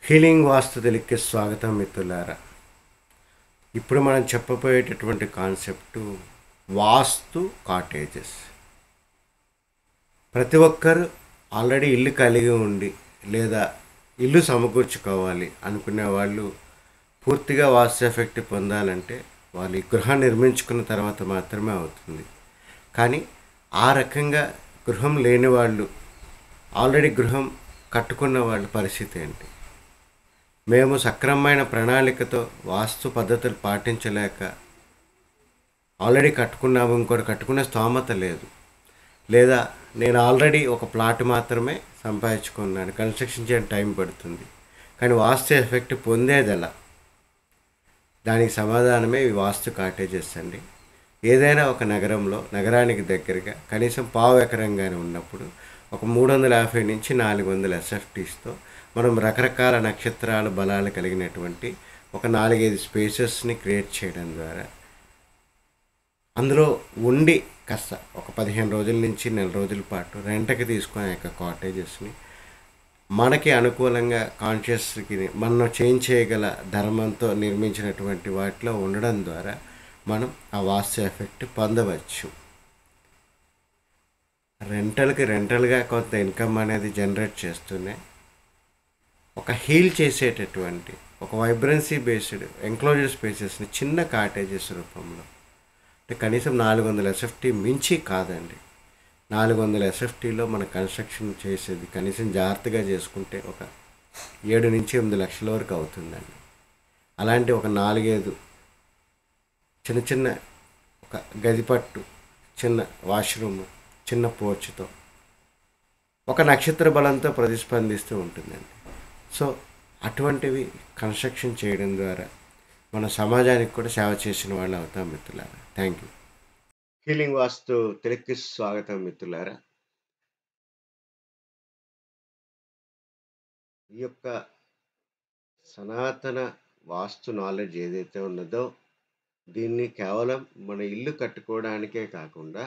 Healing వాస్తు తెలుగుకి స్వాగతం మిత్రులారా. ఇప్పుడు మనం చెప్పబోయేటటువంటి కాన్సెప్టు వాస్తు కాటేజెస్. ప్రతి ఒక్కరు ఆల్రెడీ ఇల్లు కలిగి ఉండి లేదా ఇల్లు సమకూర్చుకోవాలి అనుకునే వాళ్ళు పూర్తిగా వాస్తు ఎఫెక్ట్ పొందాలంటే వాళ్ళు ఈ గృహం నిర్మించుకున్న తర్వాత మాత్రమే అవుతుంది. కానీ ఆ రకంగా గృహం లేని వాళ్ళు, ఆల్రెడీ గృహం కట్టుకున్న వాళ్ళ పరిస్థితి ఏంటి? మేము సక్రమమైన ప్రణాళికతో వాస్తు పద్ధతులు పాటించలేక ఆల్రెడీ కట్టుకున్నాము, ఇంకోటి కట్టుకునే స్తోమత లేదు, లేదా నేను ఆల్రెడీ ఒక ప్లాట్ మాత్రమే సంపాదించుకున్నాను, కన్స్ట్రక్షన్ చేయడానికి టైం పడుతుంది, కానీ వాస్తు ఎఫెక్ట్ పొందేది ఎలా? దానికి సమాధానమే ఈ వాస్తు కాటేజెస్ అండి. ఏదైనా ఒక నగరంలో, నగరానికి దగ్గరగా కనీసం పావు ఎకరంగానే ఉన్నప్పుడు ఒక 350 నుంచి 400 ఎస్ఎఫ్టీస్తో మనం రకరకాల నక్షత్రాల బలాలు కలిగినటువంటి ఒక 4-5 స్పేసెస్ని క్రియేట్ చేయడం ద్వారా అందులో ఉండి కాస్త ఒక 15 రోజుల నుంచి నెల రోజుల పాటు రెంట్కి తీసుకునే యొక్క కాటేజెస్ని మనకి అనుకూలంగా కాన్షియస్కి మనం చేంజ్ చేయగల ధర్మంతో నిర్మించినటువంటి వాటిలో ఉండడం ద్వారా మనం ఆ వాస్తు ఎఫెక్ట్ పొందవచ్చు. రెంటల్గా కొంత ఇన్కమ్ అనేది జనరేట్ చేస్తూనే ఒక హీల్ చేసేటటువంటి ఒక వైబ్రెన్సీ బేస్డ్ ఎంక్లోజర్ స్పేసెస్ని చిన్న కాటేజెస్ రూపంలో, అంటే కనీసం 400 ఎస్ఎఫ్టీ మించి కాదండి, 400 ఎస్ఎఫ్టీలో మన కన్స్ట్రక్షన్ చేసేది కనీసం జాగ్రత్తగా చేసుకుంటే ఒక 7 నుంచి 8 లక్షల వరకు అవుతుందండి. అలాంటి ఒక 4-5 చిన్న చిన్న ఒక గదిపట్టు, చిన్న వాష్రూము, చిన్న పోర్చుతో ఒక నక్షత్ర బలంతో ప్రతిస్పందిస్తూ ఉంటుందండి. సో అటువంటివి కన్స్ట్రక్షన్ చేయడం ద్వారా మన సమాజానికి కూడా సేవ చేసిన వాళ్ళు అవుతాం మిత్రులారా. Thank you. హీలింగ్ వాస్తు తెలుగుకి స్వాగతం మిత్రులారా. ఈ యొక్క సనాతన వాస్తు నాలెడ్జ్ ఏదైతే ఉన్నదో దీన్ని కేవలం మన ఇల్లు కట్టుకోవడానికే కాకుండా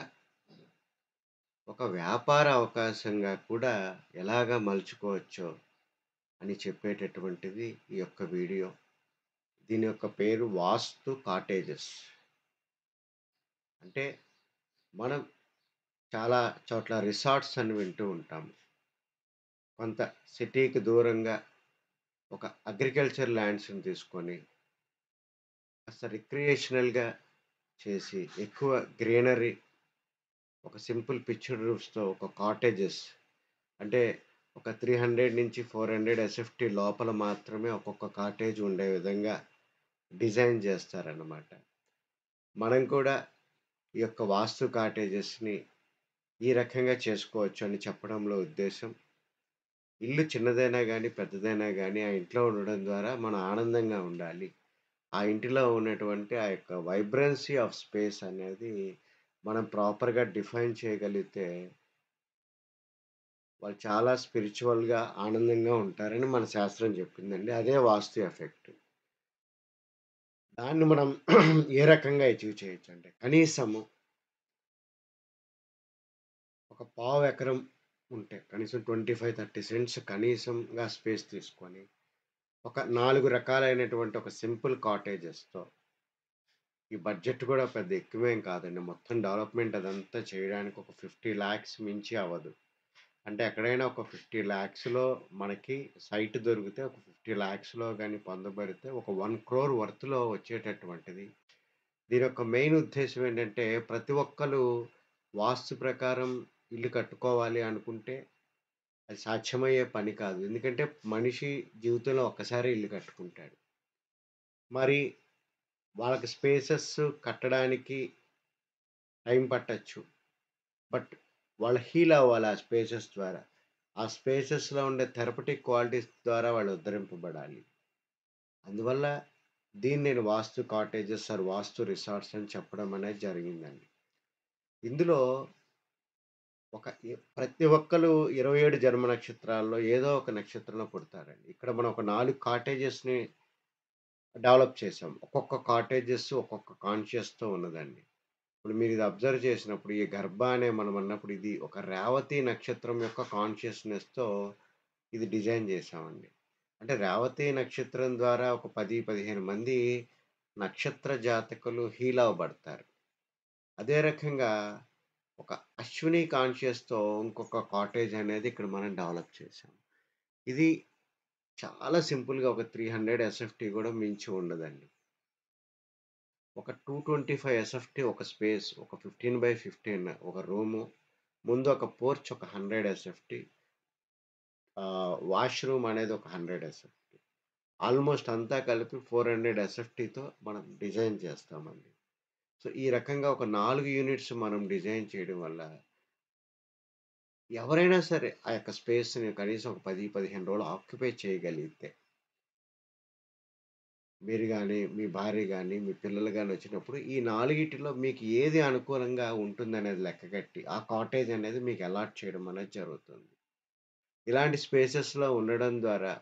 ఒక వ్యాపార అవకాశంగా కూడా ఎలాగా మలుచుకోవచ్చో అని చెప్పేటటువంటిది ఈ యొక్క వీడియో. దీని యొక్క పేరు వాస్తు కాటేజెస్. అంటే మనం చాలా చోట్ల రిసార్ట్స్ అని వింటూ ఉంటాము. కొంత సిటీకి దూరంగా ఒక అగ్రికల్చర్ ల్యాండ్స్ని తీసుకొని కాస్త రిక్రియేషనల్గా చేసి ఎక్కువ గ్రీనరీ, ఒక సింపుల్ పిక్చర్ రూఫ్స్తో ఒక కాటేజెస్, అంటే ఒక 300 నుంచి 400 ఎస్ఎఫ్టీ లోపల మాత్రమే ఒక్కొక్క కాటేజ్ ఉండే విధంగా డిజైన్ చేస్తారన్నమాట. మనం కూడా ఈ యొక్క వాస్తు కాటేజెస్ని ఈ రకంగా చేసుకోవచ్చు అని చెప్పడంలో ఉద్దేశం, ఇల్లు చిన్నదైనా కానీ పెద్దదైనా కానీ ఆ ఇంట్లో ఉండడం ద్వారా మనం ఆనందంగా ఉండాలి. ఆ ఇంటిలో ఉన్నటువంటి ఆ యొక్క వైబ్రెన్సీ ఆఫ్ స్పేస్ అనేది మనం ప్రాపర్గా డిఫైన్ చేయగలిగితే వాళ్ళు చాలా స్పిరిచువల్గా ఆనందంగా ఉంటారని మన శాస్త్రం చెప్పిందండి. అదే వాస్తు ఎఫెక్ట్. దాన్ని మనం ఏ రకంగా అచీవ్ చేయొచ్చు అంటే కనీసము ఒక పావు ఎకరం ఉంటే కనీసం 25-30 సెంట్స్ కనీసంగా స్పేస్ తీసుకొని ఒక 4 రకాలైనటువంటి ఒక సింపుల్ కాటేజెస్తో, ఈ బడ్జెట్ కూడా పెద్ద ఎక్కువేం కాదండి, మొత్తం డెవలప్మెంట్ అదంతా చేయడానికి ఒక 50 lakhs మించి అవ్వదు. అంటే ఎక్కడైనా ఒక 50 lakhsలో మనకి సైట్ దొరికితే, ఒక 50 lakhsలో కానీ పొందబడితే ఒక 1 crore వర్త్లో వచ్చేటటువంటిది. దీని యొక్క మెయిన్ ఉద్దేశం ఏంటంటే ప్రతి ఒక్కరు వాస్తు ప్రకారం ఇల్లు కట్టుకోవాలి అనుకుంటే అది సాధ్యమయ్యే పని కాదు. ఎందుకంటే మనిషి జీవితంలో ఒక్కసారి ఇల్లు కట్టుకుంటాడు. మరి వాళ్ళకి స్పేసెస్ కట్టడానికి టైం పట్టచ్చు. బట్ వాళ్ళు హీల్ అవ్వాలి ఆ స్పేసెస్ ద్వారా. ఆ స్పేసెస్లో ఉండే థెరపటిక్ క్వాలిటీస్ ద్వారా వాళ్ళు ఉద్ధరింపబడాలి. అందువల్ల దీన్ని నేను వాస్తు కాటేజెస్ ఆర్ వాస్తు రిసార్ట్స్ అని చెప్పడం అనేది జరిగిందండి. ఇందులో ప్రతి ఒక్కరు 27 జన్మ నక్షత్రాల్లో ఏదో ఒక నక్షత్రంలో పుడతారండి. ఇక్కడ మనం ఒక 4 కాటేజెస్ని డెవలప్ చేసాం. ఒక్కొక్క కాటేజెస్ ఒక్కొక్క కాన్షియస్తో ఉన్నదండి. ఇప్పుడు మీరు ఇది అబ్జర్వ్ చేసినప్పుడు ఈ గర్భ అనే మనం అన్నప్పుడు ఇది ఒక రేవతి నక్షత్రం యొక్క కాన్షియస్నెస్తో ఇది డిజైన్ చేసామండి. అంటే రేవతి నక్షత్రం ద్వారా ఒక 10, 15 మంది నక్షత్ర జాతకులు హీల్ అవ్వబడతారు. అదే రకంగా ఒక అశ్విని కాన్షియస్‌తో ఇంకొక కాటేజ్ అనేది ఇక్కడ మనం డెవలప్ చేశాం. ఇది చాలా సింపుల్‌గా ఒక 300 ఎస్ఎఫ్‌టి గూడా మించి ఉండదండి. ఒక 225 ఎస్ఎఫ్‌టి ఒక స్పేస్, ఒక 15/15 ఒక రూము, ముందు ఒక పోర్చ్ ఒక 100 ఎస్ఎఫ్‌టి, వాష్‌రూమ్ అనేది ఒక 100 ఎస్ఎఫ్‌టి. ఆల్‌మోస్ట్ అంతా కలిపి 400 ఎస్ఎఫ్‌టితో మనం డిజైన్ చేస్తామండి. సో, ఈ రకంగా ఒక 4 యూనిట్స్ మనం డిజైన్ చేయడం వల్ల ఎవరైనా సరే ఆ యొక్క స్పేస్‌ని కనీసం ఒక 10, 15 రోజులు ఆక్యుపై చేయగలిగితే, మీరు గాని, మీ భార్య గాని, మీ పిల్లలు గాని వచ్చినప్పుడు ఈ నాలుగిటిలో మీకు ఏది అనుకూలంగా ఉంటుందనేది లెక్కగట్టి, ఆ కాటేజ్ అనేది మీకు అలాట్ చేయడం అనేది జరుగుతుంది. ఇలాంటి స్పేసెస్‌లో ఉండడం ద్వారా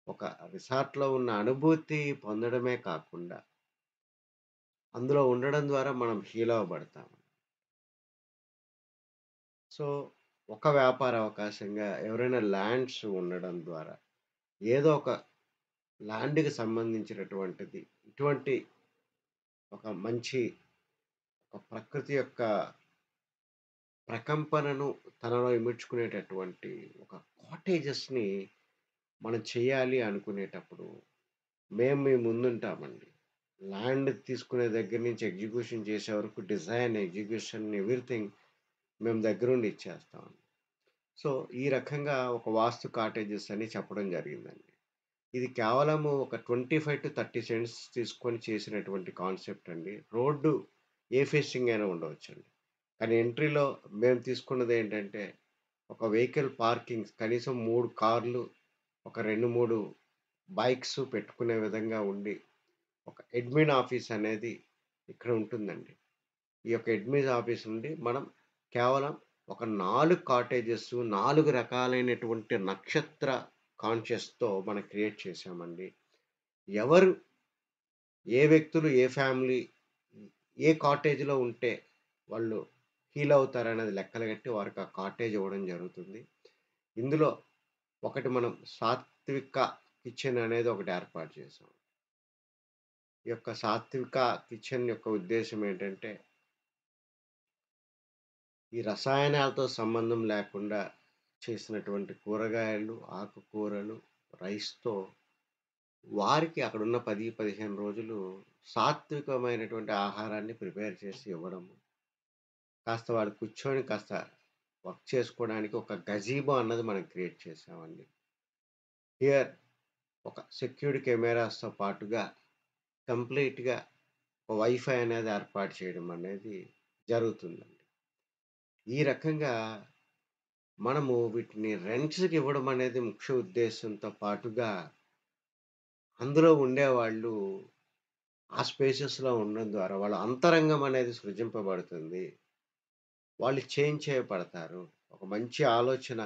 ఒక రిసార్ట్‌లో ఉన్న అనుభూతి పొందడమే కాకుండా, అందులో ఉండడం ద్వారా మనం హీల్ అవ్వబడతాం. సో, ఒక వ్యాపార అవకాశంగా ఎవరైనా ల్యాండ్స్ ఉండడం ద్వారా ఏదో ఒక ల్యాండ్‌కి సంబంధించినటువంటిది ఇటువంటి ఒక మంచి ఒక ప్రకృతి యొక్క ప్రకంపనను తనలో ఇముడ్చుకునేటటువంటి ఒక కాటేజెస్‌ని మనం చేయాలి అనుకునేటప్పుడు మేము మీ ముందుంటామండి. ల్యాండ్ తీసుకునే దగ్గర నుంచి ఎగ్జిక్యూషన్ చేసే వరకు డిజైన్, ఎగ్జిక్యూషన్ ఎవ్రీథింగ్ మేము దగ్గరుండి ఇచ్చేస్తాం. సో, ఈ రకంగా ఒక వాస్తు కాటేజెస్ అని చెప్పడం జరిగిందండి. ఇది కేవలము ఒక 25-30 సెంట్స్ తీసుకొని చేసినటువంటి కాన్సెప్ట్ అండి. రోడ్డు ఏ ఫేసింగ్ అయినా ఉండవచ్చండి. కానీ ఎంట్రీలో మేము తీసుకున్నదేంటంటే, ఒక వెహికల్ పార్కింగ్స్ కనీసం 3 కార్లు, ఒక 2, 3 బైక్స్ పెట్టుకునే విధంగా ఉండి, ఒక అడ్మిన్ ఆఫీస్ అనేది ఇక్కడ ఉంటుందండి. ఈ యొక్క అడ్మిన్ ఆఫీస్ నుండి మనం కేవలం ఒక 4 కాటేజెస్, 4 రకాలైనటువంటి నక్షత్ర కాన్షియస్‌తో మనం క్రియేట్ చేశామండి. ఎవరు, ఏ వ్యక్తులు, ఏ ఫ్యామిలీ, ఏ కాటేజ్‌లో ఉంటే వాళ్ళు హీల్ అవుతారనేది లెక్కలు గట్టి వారికి ఆ కాటేజ్ ఇవ్వడం జరుగుతుంది. ఇందులో ఒకటి మనం సాత్విక కిచెన్ అనేది ఒకటి ఏర్పాటు చేసాం. ఈ యొక్క సాత్విక కిచెన్ యొక్క ఉద్దేశ్యం ఏంటంటే, ఈ రసాయనాలతో సంబంధం లేకుండా చేసినటువంటి కూరగాయలు, ఆకుకూరలు, రైస్‌తో వారికి అక్కడున్న 10, 15 రోజులు సాత్వికమైనటువంటి ఆహారాన్ని ప్రిపేర్ చేసి ఇవ్వడము. కాస్త వాళ్ళు కూర్చొని కాస్త వర్క్ చేసుకోవడానికి ఒక గజీబో అన్నది మనం క్రియేట్ చేసామండి. హియర్ ఒక సెక్యూరిటీ కెమెరాస్‌తో పాటుగా కంప్లీట్‌గా వైఫై అనేది ఏర్పాటు చేయడం అనేది జరుగుతుందండి. ఈ రకంగా మనము వీటిని రెంట్స్‌కి ఇవ్వడం అనేది ముఖ్య ఉద్దేశంతో పాటుగా, అందులో ఉండేవాళ్ళు ఆ స్పేసెస్‌లో ఉండడం ద్వారా వాళ్ళ అంతరంగం అనేది సృజింపబడుతుంది. వాళ్ళు చేంజ్ చేయబడతారు. ఒక మంచి ఆలోచన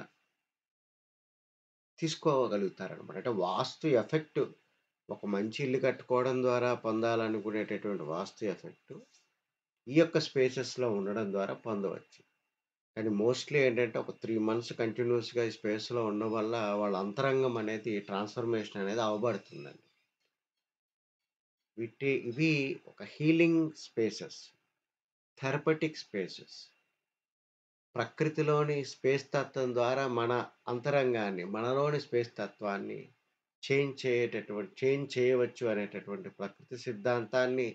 తీసుకోగలుగుతారనమాట. అంటే వాస్తు ఎఫెక్ట్ ఒక మంచి ఇల్లు కట్టుకోవడం ద్వారా పొందాలనుకునేటటువంటి వాస్తు ఎఫెక్ట్ ఈ యొక్క స్పేసెస్‌లో ఉండడం ద్వారా పొందవచ్చు. కానీ మోస్ట్‌లీ ఏంటంటే ఒక 3 మంత్స్ కంటిన్యూయస్‌గా ఈ స్పేస్‌లో ఉండడం వల్ల వాళ్ళ అంతరంగం అనేది ట్రాన్స్‌ఫర్మేషన్ అనేది అవ్వబడుతుందండి. ఇవి ఒక హీలింగ్ స్పేసెస్, థెరపటిక్ స్పేసెస్. ప్రకృతిలోని స్పేస్ తత్వం ద్వారా మన అంతరంగాన్ని, మనలోని స్పేస్ తత్వాన్ని చేంజ్ చేయవచ్చు అనేటటువంటి ప్రకృతి సిద్ధాంతాన్ని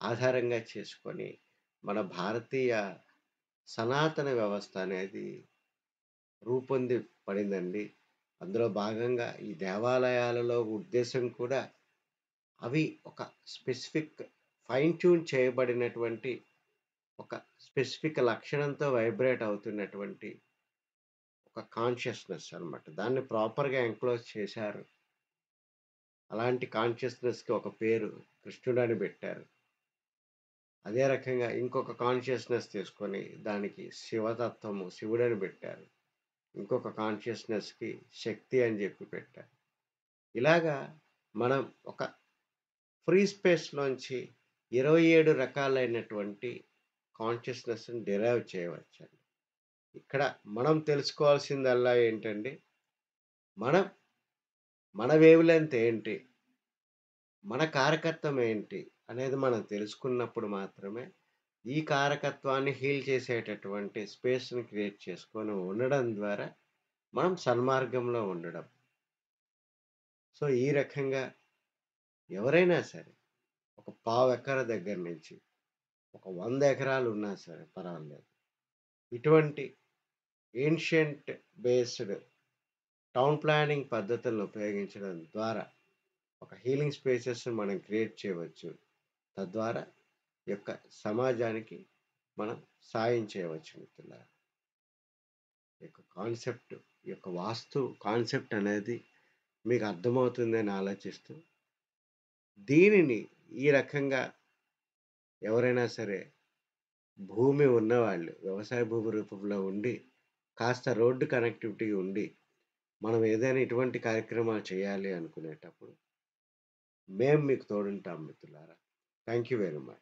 ఆధారంగా చేసుకొని, మన భారతీయ సనాతన వ్యవస్థ అనేది రూపొంది పడిందండి. అందులో భాగంగా ఈ దేవాలయాలలో ఉద్దేశ్యం కూడా అవి ఒక స్పెసిఫిక్ ఫైన్ ట్యూన్ చేయబడినటువంటి ఒక స్పెసిఫిక్ లక్షణంతో వైబ్రేట్ అవుతున్నటువంటి ఒక కాన్షియస్‌నెస్ అన్నమాట. దాన్ని ప్రాపర్‌గా ఎంక్లోజ్ చేశారు. అలాంటి కాన్షియస్‌నెస్‌కి ఒక పేరు కృష్ణుడని పెట్టారు. అదే రకంగా ఇంకొక కాన్షియస్‌నెస్ తీసుకొని దానికి శివతత్వము, శివుడని పెట్టారు. ఇంకొక కాన్షియస్‌నెస్‌కి శక్తి అని చెప్పి పెట్టారు. ఇలాగా మనం ఒక ఫ్రీ స్పేస్‌లోంచి 27 రకాలైనటువంటి కాన్షియస్‌నెస్‌ని డిరైవ్ చేయవచ్చండి. ఇక్కడ మనం తెలుసుకోవాల్సిందల్లా ఏంటండి, మనం మన వేవ్ లెంత్ ఏంటి? మన కారకత్వం ఏంటి? అనేది మనం తెలుసుకున్నప్పుడు మాత్రమే ఈ కారకత్వాన్ని హీల్ చేసేటటువంటి స్పేస్‌ని క్రియేట్ చేసుకొని ఉండడం ద్వారా మనం సన్మార్గంలో ఉండడం. సో, ఈ రకంగా ఎవరైనా సరే ఒక పావెకర దగ్గర నుంచి ఒక 100 ఎకరాలున్నా సరే పర్వాలేదు. ఇటువంటి ఏన్షియంట్ బేస్డ్ టౌన్ ప్లానింగ్ పద్ధతులను ఉపయోగించడం ద్వారా ఒక హీలింగ్ స్పేసెస్‌ని మనం క్రియేట్ చేయవచ్చు. తద్వారా ఈ యొక్క సమాజానికి మనం సాయం చేయవచ్చు మిత్రులారా. ఈ యొక్క కాన్సెప్ట్, ఈ యొక్క వాస్తు కాన్సెప్ట్ అనేది మీకు అర్థమవుతుందని ఆలోచిస్తూ, దీనిని ఈ రకంగా ఎవరైనా సరే భూమి ఉన్నవాళ్ళు, వ్యవసాయ భూమి రూపంలో ఉండి, కాస్త రోడ్డు కనెక్టివిటీ ఉండి, మనం ఏదైనా ఇటువంటి కార్యక్రమాలు చేయాలి అనుకునేటప్పుడు, మేము మీకు తోడుంటాం మిత్రులారా. Thank you very much.